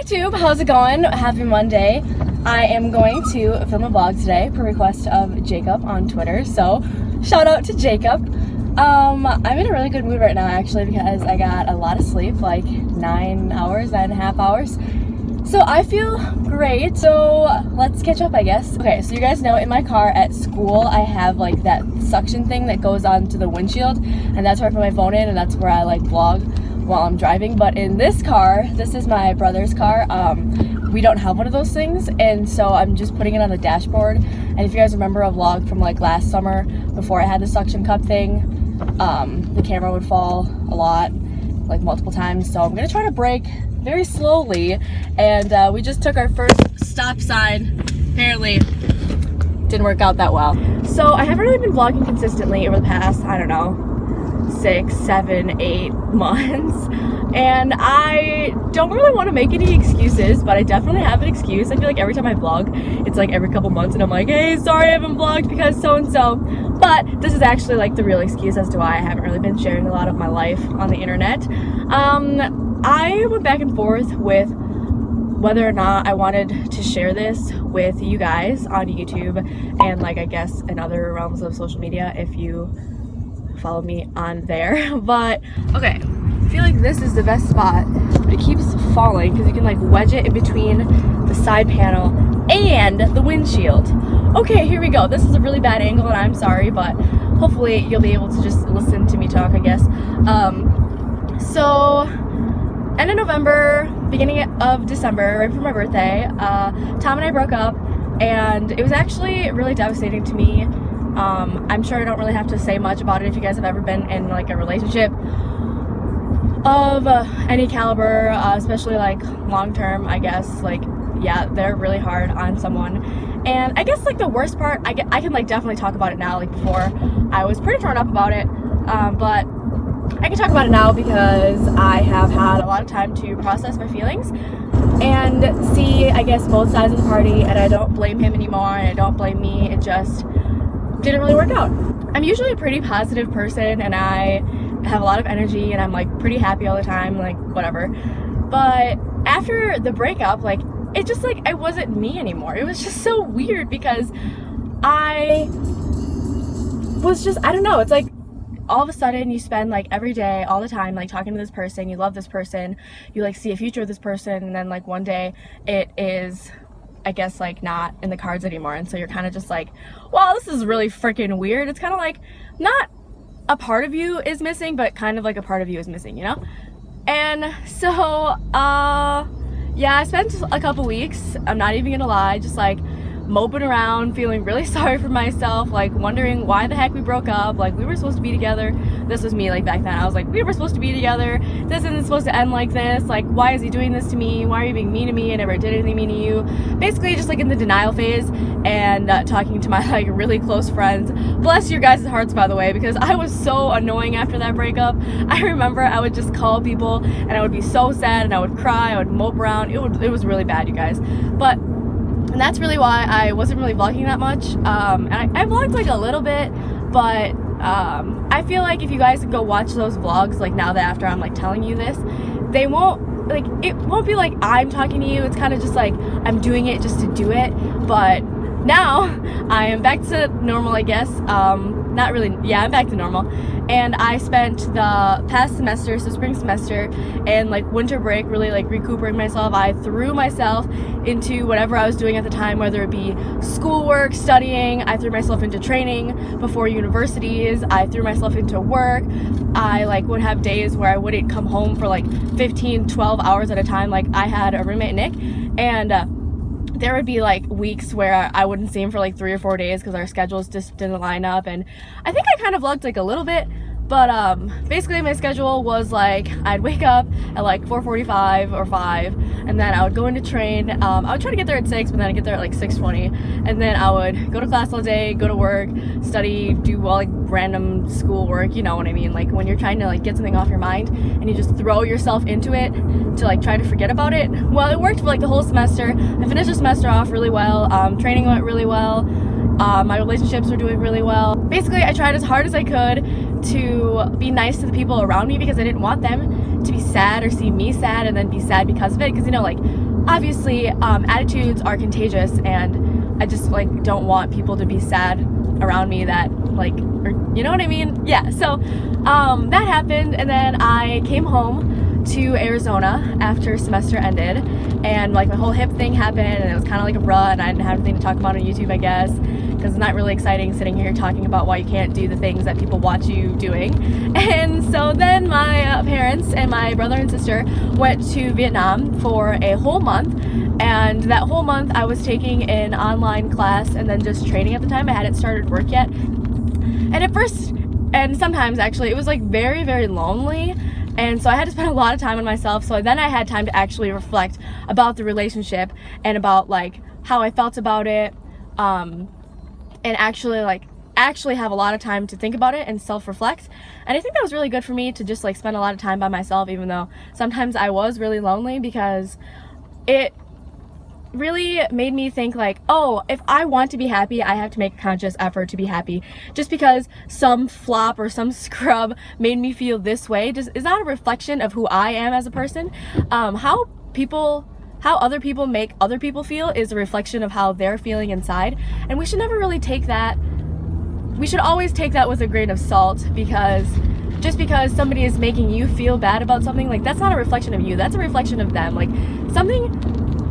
YouTube, how's it going? Happy Monday. I am going to film a vlog today per request of Jacob on Twitter, so shout out to Jacob. I'm in a really good mood right now actually because I got a lot of sleep, like 9.5 hours. So I feel great, so let's catch up I guess. Okay, so you guys know in my car at school I have like that suction thing that goes onto the windshield, and that's where I put my phone in and that's where I like vlog while I'm driving. But in this car, this is my brother's car, we don't have one of those things, and so I'm just putting it on the dashboard. And if you guys remember a vlog from like last summer before I had the suction cup thing, the camera would fall a lot, like multiple times. So I'm gonna try to brake very slowly, and we just took our first stop sign. Apparently didn't work out that well. So I haven't really been vlogging consistently over the past, I don't know, 6, 7, 8 months, and I don't really want to make any excuses, but I definitely have an excuse. I feel like every time I vlog, it's like every couple months and I'm like, hey, sorry I haven't vlogged because so-and-so. But this is actually like the real excuse as to why I haven't really been sharing a lot of my life on the internet. I went back and forth with whether or not I wanted to share this with you guys on YouTube and like I guess in other realms of social media if you follow me on there. But okay, I feel like this is the best spot, but it keeps falling because you can like wedge it in between the side panel and the windshield. Okay, here we go. This is a really bad angle and I'm sorry, but hopefully you'll be able to just listen to me talk, I guess. So end of November, beginning of December, right before my birthday, Tom and I broke up, and it was actually really devastating to me. I'm sure I don't really have to say much about it if you guys have ever been in like a relationship of any caliber, especially like long term, I guess. Like, yeah, they're really hard on someone. And I guess like the worst part, I can like definitely talk about it now. Like before, I was pretty torn up about it, but I can talk about it now because I have had a lot of time to process my feelings and see, I guess, both sides of the party, and I don't blame him anymore and I don't blame me. It just didn't really work out. I'm usually a pretty positive person and I have a lot of energy and I'm like pretty happy all the time, like whatever. But after the breakup, like it just like I wasn't me anymore. It was just so weird because I was just, I don't know, it's like all of a sudden you spend like every day, all the time, like talking to this person, you love this person, you like see a future with this person, and then like one day it is, I guess, like not in the cards anymore, and so you're kind of just like, wow, this is really freaking weird. It's kind of like not a part of you is missing, but kind of like a part of you is missing, you know? And so yeah, I spent a couple weeks, I'm not even gonna lie, just like moping around, feeling really sorry for myself, like wondering why the heck we broke up. Like we were supposed to be together. This was me like back then. I was like, we were supposed to be together. This isn't supposed to end like this. Like, why is he doing this to me? Why are you being mean to me? I never did anything mean to you. Basically just like in the denial phase and talking to my like really close friends. Bless your guys' hearts, by the way, because I was so annoying after that breakup. I remember I would just call people and I would be so sad and I would cry, I would mope around. It was really bad, you guys. And that's really why I wasn't really vlogging that much. And I vlogged like a little bit, but I feel like if you guys go watch those vlogs, like now that after I'm like telling you this, they won't, like, it won't be like I'm talking to you. It's kind of just like I'm doing it just to do it. But now I am back to normal, I guess. Not really, yeah, I'm back to normal. And I spent the past semester, so spring semester, and like winter break, really like recuperating myself. I threw myself into whatever I was doing at the time, whether it be schoolwork, studying. I threw myself into training before universities. I threw myself into work. I like would have days where I wouldn't come home for like 15, 12 hours at a time. Like I had a roommate, Nick, and there would be like weeks where I wouldn't see him for like 3 or 4 days because our schedules just didn't line up. And I think I kind of vlogged like a little bit, but basically my schedule was like I'd wake up at like 4:45 or 5, and then I would go into train. I would try to get there at 6, but then I'd get there at like 6:20, and then I would go to class all day, go to work, study, do all like random school work, you know what I mean, like when you're trying to like get something off your mind and you just throw yourself into it to like try to forget about it. Well, it worked for like the whole semester. I finished the semester off really well. Training went really well. My relationships were doing really well. Basically, I tried as hard as I could to be nice to the people around me because I didn't want them to be sad or see me sad and then be sad because of it. Because, you know, like, obviously attitudes are contagious, and I just like don't want people to be sad around me that like, or you know what I mean? Yeah, so that happened, and then I came home to Arizona after semester ended, and like my whole hip thing happened, and it was kind of like a rut, and I didn't have anything to talk about on YouTube, I guess, because it's not really exciting sitting here talking about why you can't do the things that people watch you doing. And so then my parents and my brother and sister went to Vietnam for a whole month, and that whole month I was taking an online class and then just training at the time. I hadn't started work yet, and at first, and sometimes actually, it was like very, very lonely. And so I had to spend a lot of time on myself. So then I had time to actually reflect about the relationship and about like how I felt about it, and actually have a lot of time to think about it and self-reflect. And I think that was really good for me to just like spend a lot of time by myself, even though sometimes I was really lonely, because it really made me think like, oh, if I want to be happy, I have to make a conscious effort to be happy. Just because some flop or some scrub made me feel this way just is not a reflection of who I am as a person. How other people make other people feel is a reflection of how they're feeling inside, and we should never really take that. We should always take that with a grain of salt, because just because somebody is making you feel bad about something, like that's not a reflection of you, that's a reflection of them. Like something,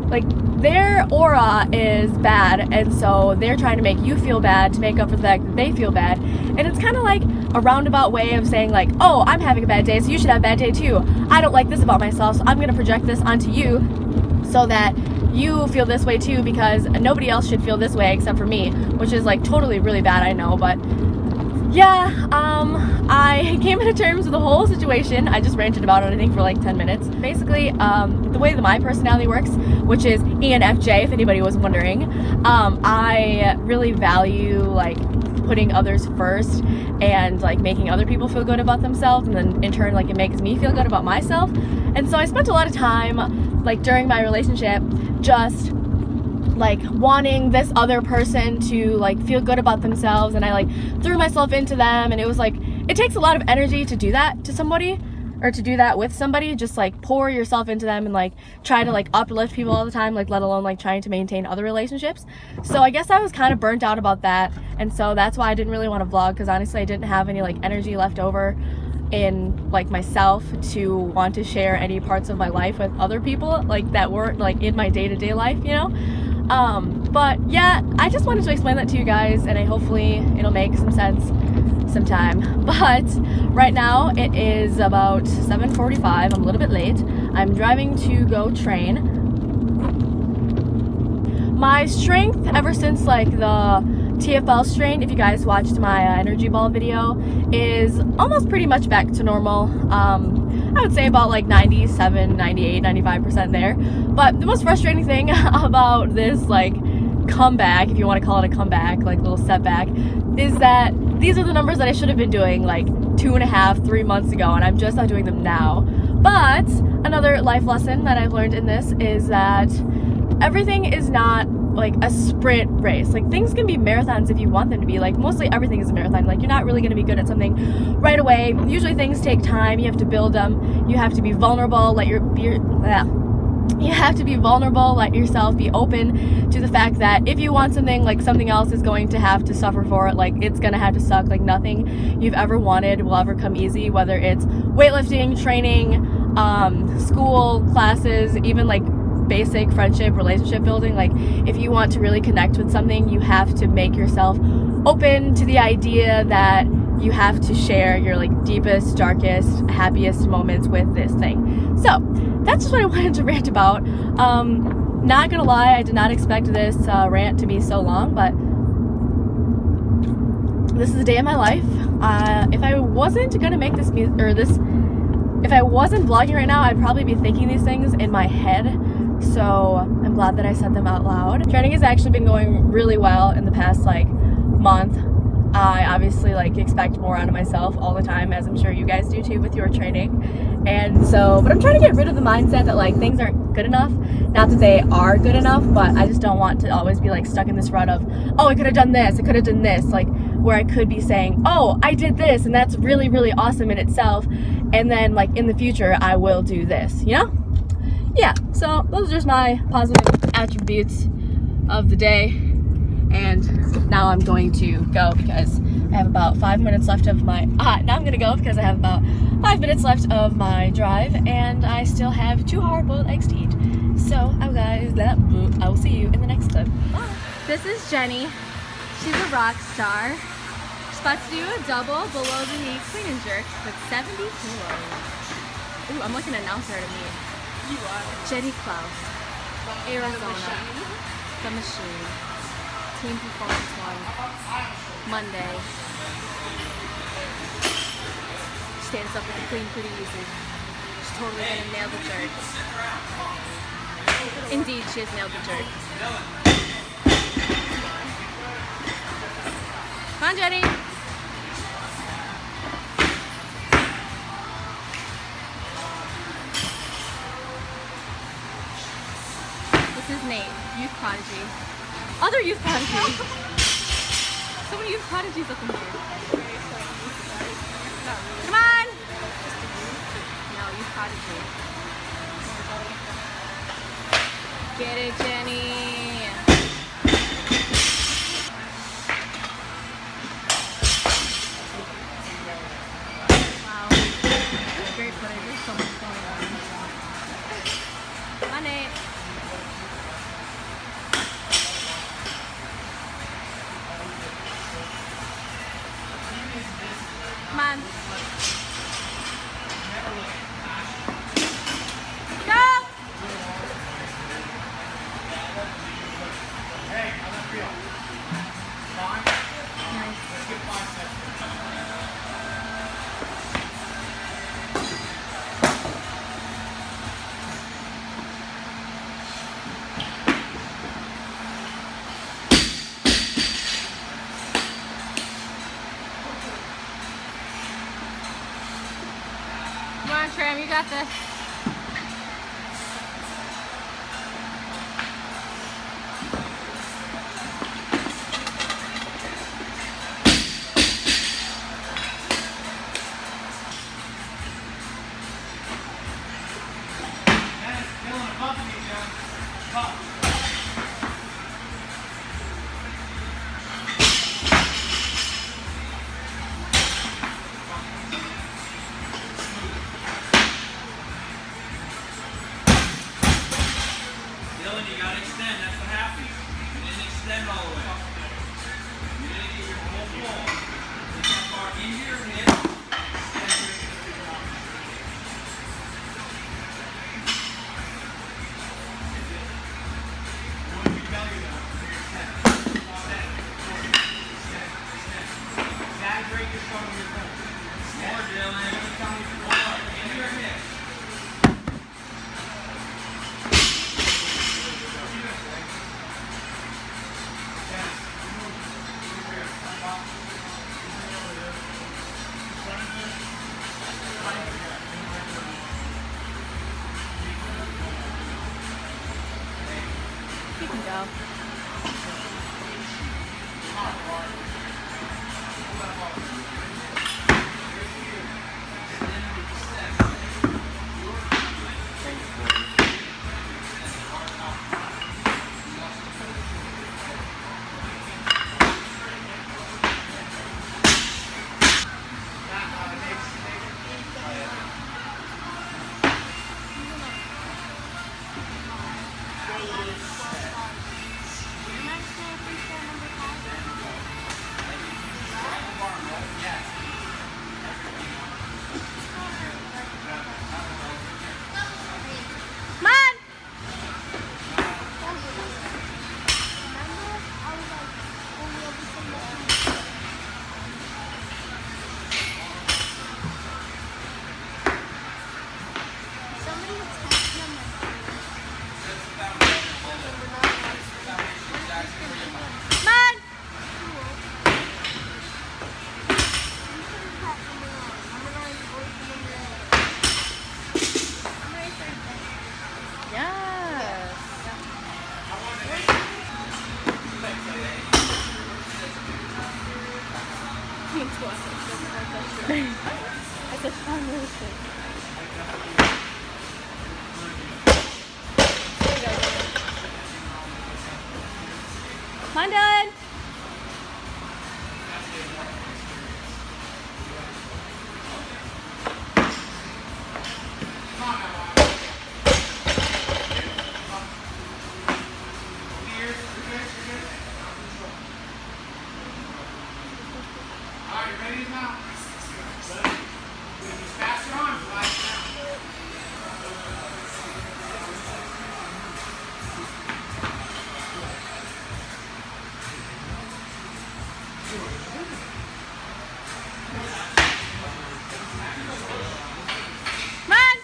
like their aura is bad, and so they're trying to make you feel bad to make up for the fact that they feel bad. And it's kind of like a roundabout way of saying like, oh, I'm having a bad day, so you should have a bad day too. I don't like this about myself, so I'm going to project this onto you so that you feel this way too, because nobody else should feel this way except for me, which is like totally really bad, I know. But yeah, I came to terms with the whole situation. I just ranted about it, I think, for like 10 minutes. Basically, the way that my personality works, which is ENFJ, if anybody was wondering, I really value like putting others first and like making other people feel good about themselves, and then in turn like it makes me feel good about myself. And so I spent a lot of time like during my relationship just like wanting this other person to like feel good about themselves, and I like threw myself into them, and it was like, it takes a lot of energy to do that to somebody, or to do that with somebody, just like pour yourself into them and like try to like uplift people all the time, like let alone like trying to maintain other relationships. So I guess I was kind of burnt out about that, and so that's why I didn't really want to vlog, because honestly I didn't have any like energy left over in like myself to want to share any parts of my life with other people like that weren't like in my day-to-day life, you know. But yeah, I just wanted to explain that to you guys, and hopefully it'll make some sense sometime. But right now it is about 7:45. I'm a little bit late. I'm driving to go train. My strength ever since like the TFL strain, if you guys watched my energy ball video, is almost pretty much back to normal. I would say about like 97, 98, 95% there. But the most frustrating thing about this like comeback, if you want to call it a comeback, like little setback, is that these are the numbers that I should have been doing like 2.5, 3 months ago, and I'm just not doing them now. But another life lesson that I've learned in this is that everything is not like a sprint race. Like things can be marathons if you want them to be. Like mostly everything is a marathon. Like you're not really going to be good at something right away. Usually things take time. You have to build them. You have to be vulnerable. You have to be vulnerable. Let yourself be open to the fact that if you want something, like something else is going to have to suffer for it. Like it's going to have to suck. Like nothing you've ever wanted will ever come easy, whether it's weightlifting, training, school, classes, even like basic friendship, relationship building. Like if you want to really connect with something, you have to make yourself open to the idea that you have to share your like deepest, darkest, happiest moments with this thing. So that's just what I wanted to rant about. Not gonna lie, I did not expect this rant to be so long, but this is a day in my life. If I wasn't gonna make this music, or this, if I wasn't vlogging right now, I'd probably be thinking these things in my head. So I'm glad that I said them out loud. Training has actually been going really well in the past like month. I obviously like expect more out of myself all the time, as I'm sure you guys do too with your training. And so, but I'm trying to get rid of the mindset that like things aren't good enough. Not that they are good enough, but I just don't want to always be like stuck in this rut of, oh, I could have done this, I could have done this, like where I could be saying, oh, I did this, and that's really, really awesome in itself, and then like in the future I will do this, you know? yeah, so those are just my positive attributes of the day. And now I'm going to go because I have about 5 minutes left of my now I'm gonna go because I have about 5 minutes left of my drive, and I still have 2 hard-boiled eggs to eat. So I will see you in the next clip. Bye. This is Jenny. She's a rock star. She's about to do a double below the knee clean and jerk with 70 kilos. Ooh, I'm looking to announce her to meet. You are. Jenny Klaus, Arizona. The Machine. Team Performance 1. Monday. She stands up with the clean pretty easy. She's totally gonna nail the jerk. Indeed, she has nailed the jerk. Come on, Jenny. This is Nate, youth prodigy. Other youth prodigy. So many youth prodigies up in here. Come on! No, youth prodigy. Get it, Jenny. Wow. Great footage. There's so much going on. Come on, Nate. Come on. Go! Hey, how's that feel? Fine? Nice. Let's get 5 seconds. Come on, Tram, you got this. Feeling above me, John. Up. Dylan, you gotta extend. That's what happens. You didn't extend all the way. You didn't get your whole ball. Get that bar into your hip. What did we tell you though? Exaggerate your shoulder with your phone. More, Dylan. Tell me more. Into your hip. You can go. Come on! Come on! Yes. I said, I'm really sick. Come on, Dad. Alright, you ready now? Ready? Just pass your arms, right? Come on.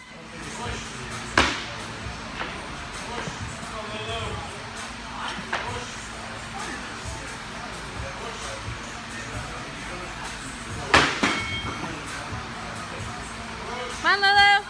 Come on, Lulu.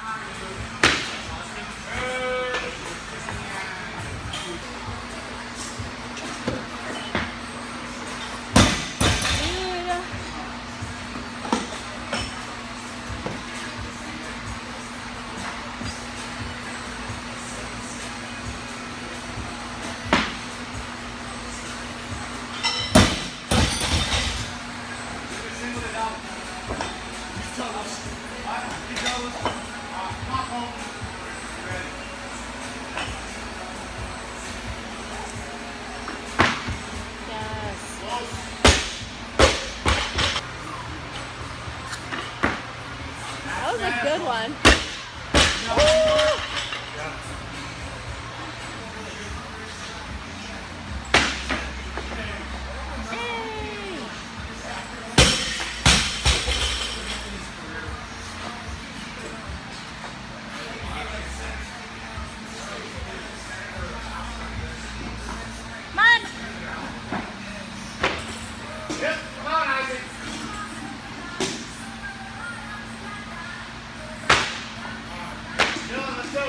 That was a good one. Yep, come on, Isaac. Dylan, let's go.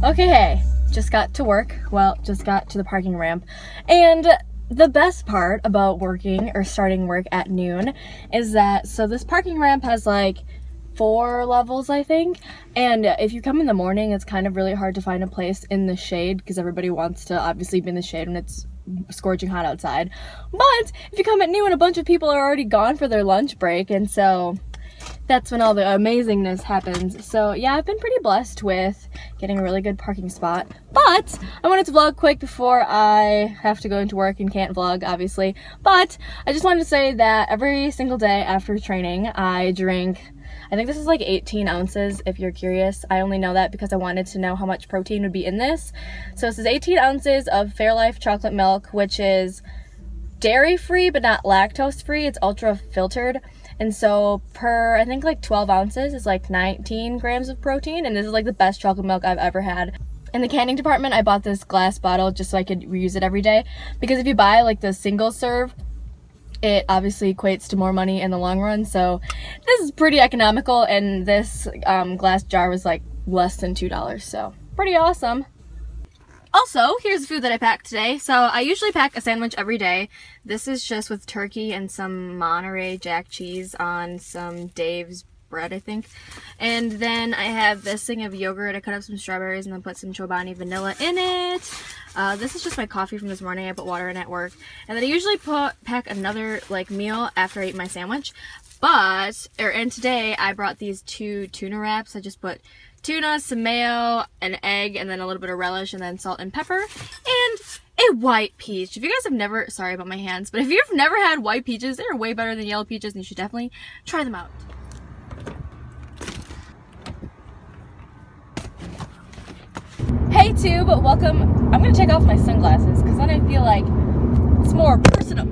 Okay, just got to work. Well, just got to the parking ramp. And the best part about working or starting work at noon is that, so this parking ramp has like 4 levels, I think. And if you come in the morning, it's kind of really hard to find a place in the shade because everybody wants to obviously be in the shade when it's scorching hot outside. But if you come at noon, a bunch of people are already gone for their lunch break, and so that's when all the amazingness happens. So yeah, I've been pretty blessed with getting a really good parking spot. But I wanted to vlog quick before I have to go into work and can't vlog, obviously. But I just wanted to say that every single day after training, I drink, I think this is like 18 ounces if you're curious. I only know that because I wanted to know how much protein would be in this. So this is 18 ounces of Fairlife chocolate milk, which is dairy-free but not lactose-free. It's ultra filtered. And so per, I think like 12 ounces is like 19 grams of protein. And this is like the best chocolate milk I've ever had. In the canning department, I bought this glass bottle just so I could reuse it every day. Because if you buy like the single serve, it obviously equates to more money in the long run. So this is pretty economical. And this glass jar was like less than $2. So pretty awesome. Also, here's the food that I packed today. So I usually pack a sandwich every day. This is just with turkey and some Monterey Jack cheese on some Dave's bread, I think. And then I have this thing of yogurt. I cut up some strawberries and then put some Chobani vanilla in it. This is just my coffee from this morning. I put water in at work. And then I usually pack another like meal after I eat my sandwich. And today I brought these 2 tuna wraps. I just put tuna, some mayo, an egg, and then a little bit of relish, and then salt and pepper, and a white peach. If you guys have never, sorry about my hands, but if you've never had white peaches, they're way better than yellow peaches, and you should definitely try them out. Hey tube, welcome. I'm gonna take off my sunglasses, because then I feel like it's more personal.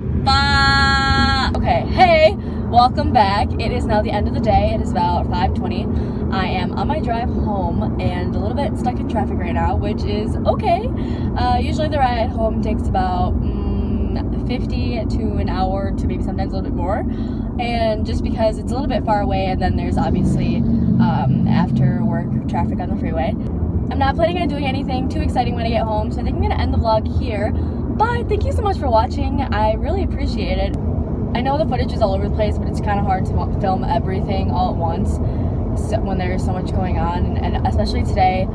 Okay, hey, welcome back. It is now the end of the day. It is about 5:20. I am on my drive home and a little bit stuck in traffic right now, which is okay. Usually the ride home takes about 50 to an hour to maybe sometimes a little bit more. And just because it's a little bit far away, and then there's obviously after work traffic on the freeway. I'm not planning on doing anything too exciting when I get home, so I think I'm gonna end the vlog here. But thank you so much for watching. I really appreciate it. I know the footage is all over the place, but it's kind of hard to film everything all at once when there's so much going on, and especially today,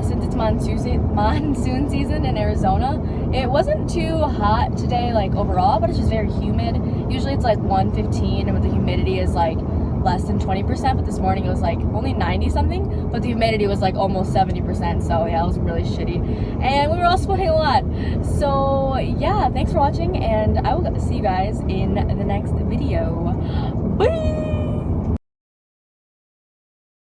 since it's monsoon season in Arizona. It wasn't too hot today, like overall, but it's just very humid. Usually it's like 115, and the humidity is like less than 20%, but this morning it was like only 90 something, but the humidity was like almost 70%, so yeah, it was really shitty, and we were all sweating a lot. So yeah, thanks for watching, and I will see you guys in the next video. Bye!